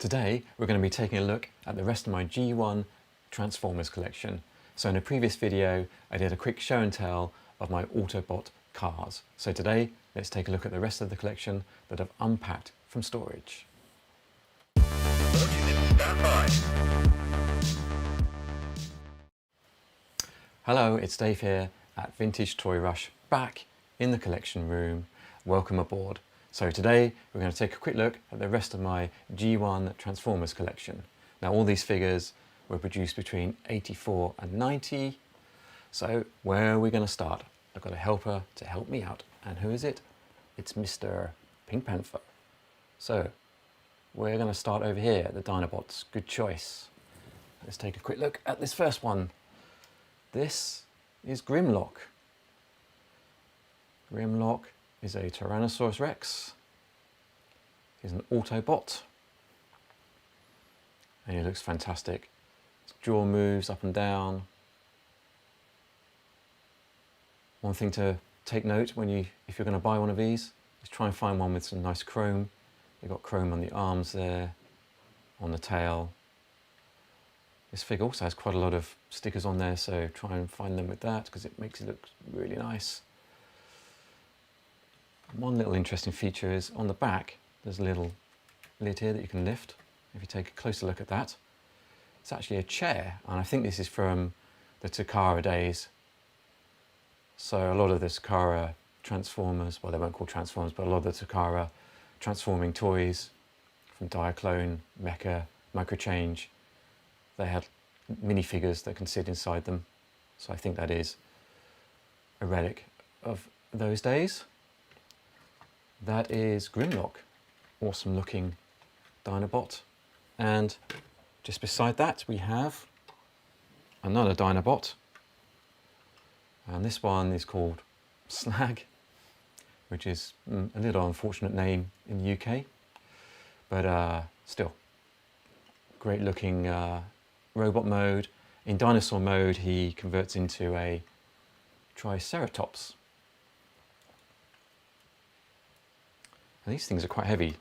Today we're going to be taking a look at the rest of my G1 Transformers collection. So in a previous video I did a quick show and tell of my Autobot cars. So today let's take a look at the rest of the collection that I've unpacked from storage. Hello, it's Dave here at Vintage Toy Rush, back in the collection room. Welcome aboard. So today we're going to take a quick look at the rest of my G1 Transformers collection. Now all these figures were produced between 84 and 90. So where are we going to start? I've got a helper to help me out. And who is it? It's Mr. Pink Panther. So we're going to start over here at the Dinobots. Good choice. Let's take a quick look at this first one. This is Grimlock. Grimlock is a Tyrannosaurus Rex. He's an Autobot. And he looks fantastic. His jaw moves up and down. One thing to take note if you're going to buy one of these is try and find one with some nice chrome. You've got chrome on the arms there, on the tail. This figure also has quite a lot of stickers on there, so try and find them with that because it makes it look really nice. One little interesting feature is on the back there's a little lid here that you can lift. If you take a closer look at that, it's actually a chair, and I think this is from the Takara days. So a lot of the Takara Transformers, well they weren't called Transformers, but a lot of the Takara transforming toys from Diaclone, Mecha, Microchange, they had minifigures that can sit inside them. So I think that is a relic of those days. That is Grimlock, awesome looking Dinobot. And just beside that we have another Dinobot. And this one is called Slag, which is a little unfortunate name in the UK. But still, great looking robot mode. In dinosaur mode he converts into a Triceratops. And these things are quite heavy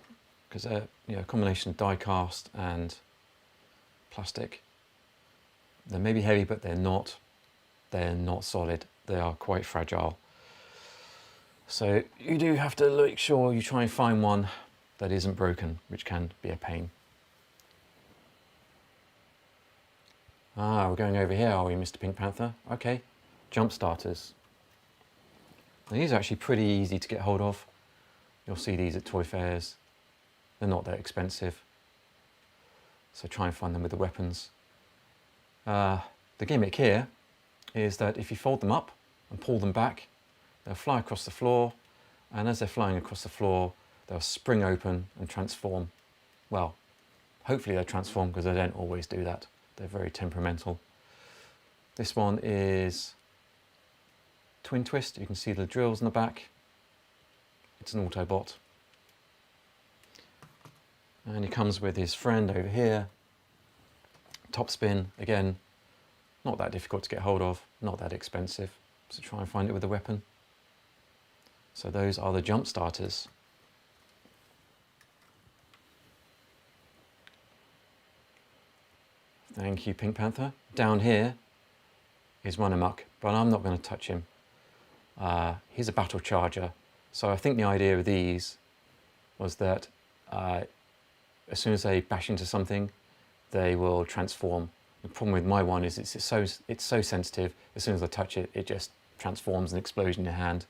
because they're a combination of die cast and plastic. They may be heavy, but they're not solid. They are quite fragile. So you do have to make sure you try and find one that isn't broken, which can be a pain. We're going over here, are we, Mr. Pink Panther? Okay, jump starters. Now, these are actually pretty easy to get hold of. You'll see these at toy fairs. They're not that expensive. So try and find them with the weapons. The gimmick here is that if you fold them up and pull them back, they'll fly across the floor. And as they're flying across the floor, they'll spring open and transform. Well, hopefully they transform because they don't always do that. They're very temperamental. This one is Twin Twist. You can see the drills in the back. It's an Autobot. And he comes with his friend over here. Top spin, again, not that difficult to get hold of, not that expensive. So try and find it with a weapon. So those are the jump starters. Thank you, Pink Panther. Down here is Run Amok, but I'm not going to touch him. He's a battle charger. So I think the idea of these was that as soon as they bash into something, they will transform. The problem with my one is it's so sensitive. As soon as I touch it, it just transforms and explodes in your hand.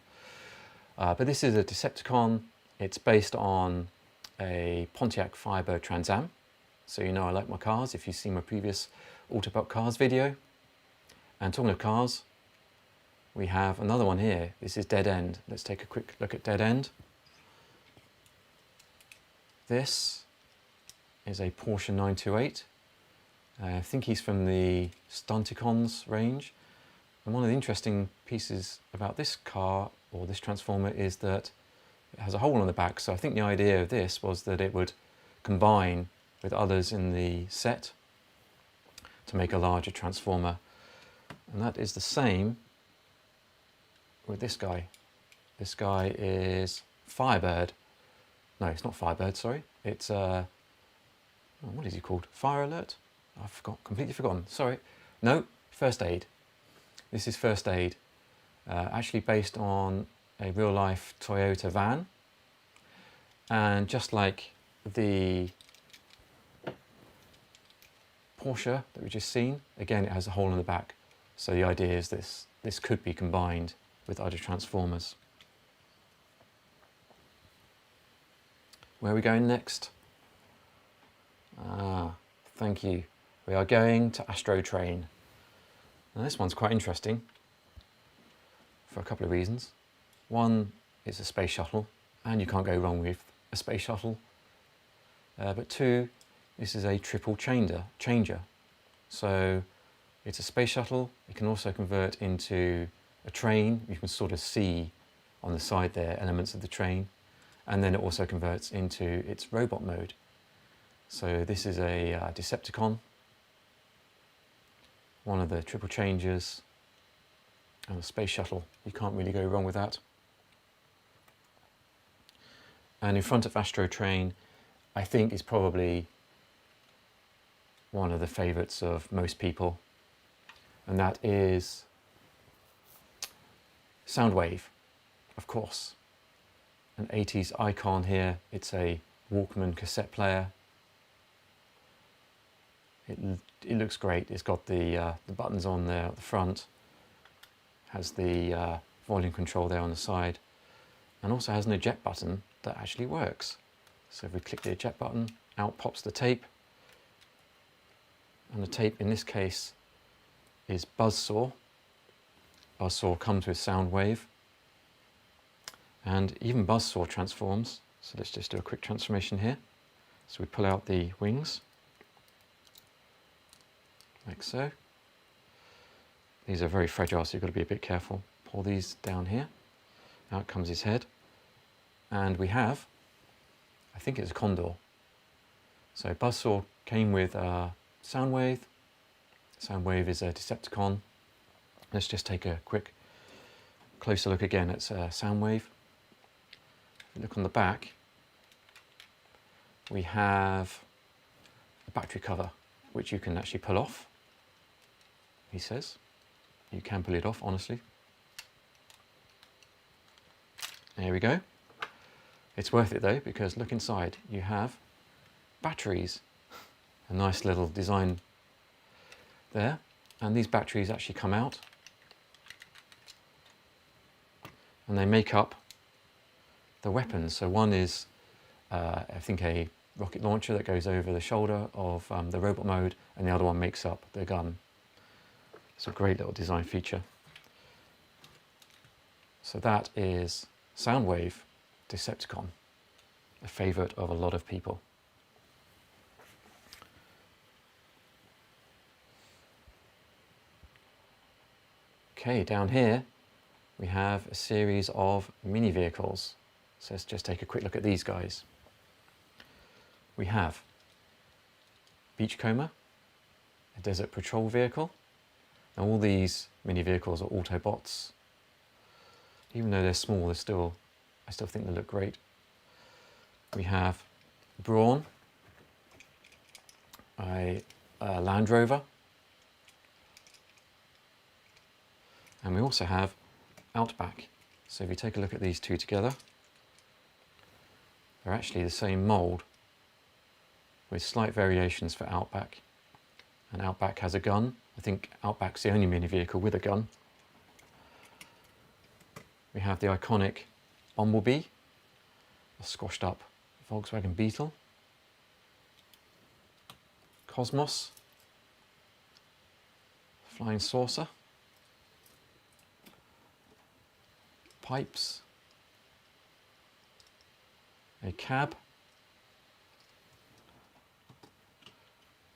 But this is a Decepticon. It's based on a Pontiac Firebird Trans Am. So you know I like my cars if you've seen my previous Autobot cars video. And talking of cars, we have another one here. This is Dead End. Let's take a quick look at Dead End. This is a Porsche 928. I think he's from the Stunticons range. And one of the interesting pieces about this car, or this Transformer, is that it has a hole on the back. So I think the idea of this was that it would combine with others in the set to make a larger Transformer. And that is the same with this guy. This guy is Firebird. No, it's not Firebird, sorry. It's oh, what is he called? Fire alert? I've completely forgotten. Sorry. No, first aid. This is first aid. Actually based on a real life Toyota van. And just like the Porsche that we've just seen, again it has a hole in the back. So the idea is this could be combined with other transformers. Where are we going next? Ah, thank you. We are going to Astro Train. Now this one's quite interesting for a couple of reasons. One, it's a space shuttle, and you can't go wrong with a space shuttle. But two, this is a triple changer. So it's a space shuttle. It can also convert into a train. You can sort of see on the side there elements of the train. And then it also converts into its robot mode. So this is a Decepticon, one of the triple changers, and a space shuttle. You can't really go wrong with that. And in front of Astro Train, I think is probably one of the favourites of most people, and that is Soundwave, of course. An 80s icon here. It's a Walkman cassette player. It looks great. It's got the buttons on there at the front, has the volume control there on the side, and also has an eject button that actually works. So if we click the eject button, out pops the tape, and the tape in this case is Buzzsaw. Buzzsaw comes with Soundwave, and even Buzzsaw transforms. So let's just do a quick transformation here. So we pull out the wings, like so. These are very fragile, so you've got to be a bit careful. Pull these down here. Out comes his head. And we have, I think it's a Condor. So Buzzsaw came with Soundwave. Soundwave is a Decepticon. Let's just take a quick closer look again at Soundwave. Look on the back. We have a battery cover, which you can actually pull off. He says you can pull it off, honestly. There we go. It's worth it though, because look inside. You have batteries. A nice little design there. And these batteries actually come out, and they make up the weapons. So one is, I think, a rocket launcher that goes over the shoulder of the robot mode, and the other one makes up the gun. It's a great little design feature. So that is Soundwave Decepticon, a favourite of a lot of people. Okay, down here we have a series of mini vehicles. So let's just take a quick look at these guys. We have Beachcomber, a desert patrol vehicle. Now all these mini vehicles are Autobots. Even though they're small, I still think they look great. We have Brawn, a Land Rover. And we also have Outback. So if you take a look at these two together, they're actually the same mould with slight variations for Outback. And Outback has a gun. I think Outback's the only mini vehicle with a gun. We have the iconic Bumblebee, a squashed up Volkswagen Beetle. Cosmos, flying saucer. Pipes, a cab,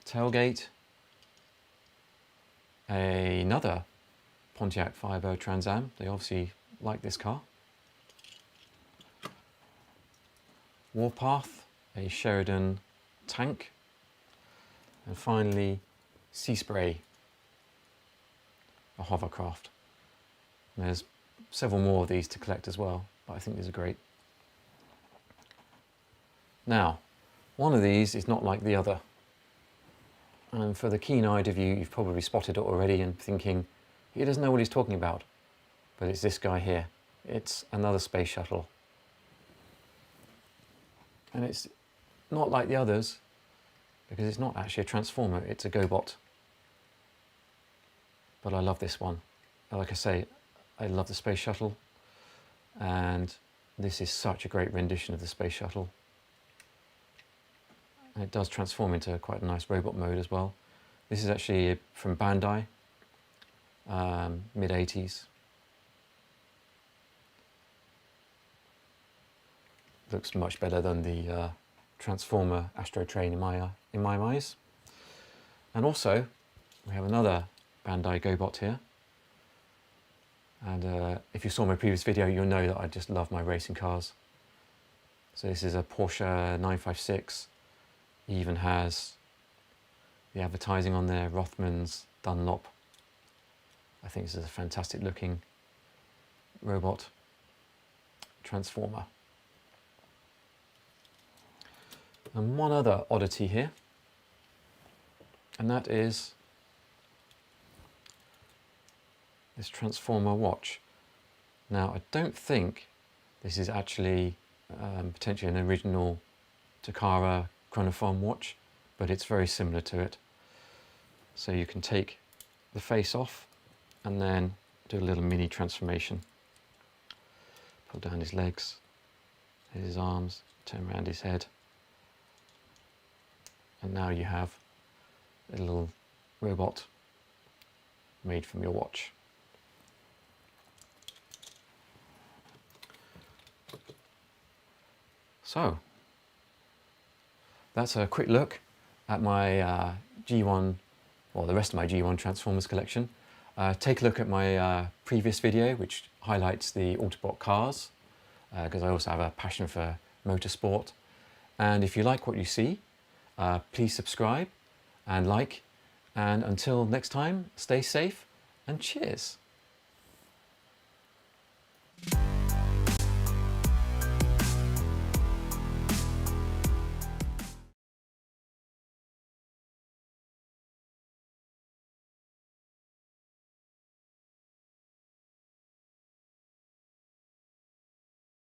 tailgate, another Pontiac Firebird Trans Am. They obviously like this car. Warpath, a Sheridan tank, and finally Sea Spray, a hovercraft. And there's several more of these to collect as well, but I think these are great. Now, one of these is not like the other. And for the keen-eyed of you, you've probably spotted it already and thinking, he doesn't know what he's talking about. But it's this guy here. It's another space shuttle. And it's not like the others, because it's not actually a transformer, it's a GoBot. But I love this one. Like I say, I love the space shuttle, and this is such a great rendition of the space shuttle. And it does transform into quite a nice robot mode as well. This is actually from Bandai, mid-80s. Looks much better than the Transformer Astro Train in my eyes. And also, we have another Bandai GoBot here. And if you saw my previous video, you'll know that I just love my racing cars. So this is a Porsche 956. It even has the advertising on there, Rothmans, Dunlop. I think this is a fantastic looking robot transformer. And one other oddity here, and that is this transformer watch. Now, I don't think this is actually potentially an original Takara chronophone watch, but it's very similar to it. So you can take the face off and then do a little mini transformation. Pull down his legs, his arms, turn around his head. And now you have a little robot made from your watch. So, that's a quick look at my G1, well, the rest of my G1 Transformers collection. Take a look at my previous video, which highlights the Autobot cars, because I also have a passion for motorsport. And if you like what you see, please subscribe and like. And until next time, stay safe and cheers.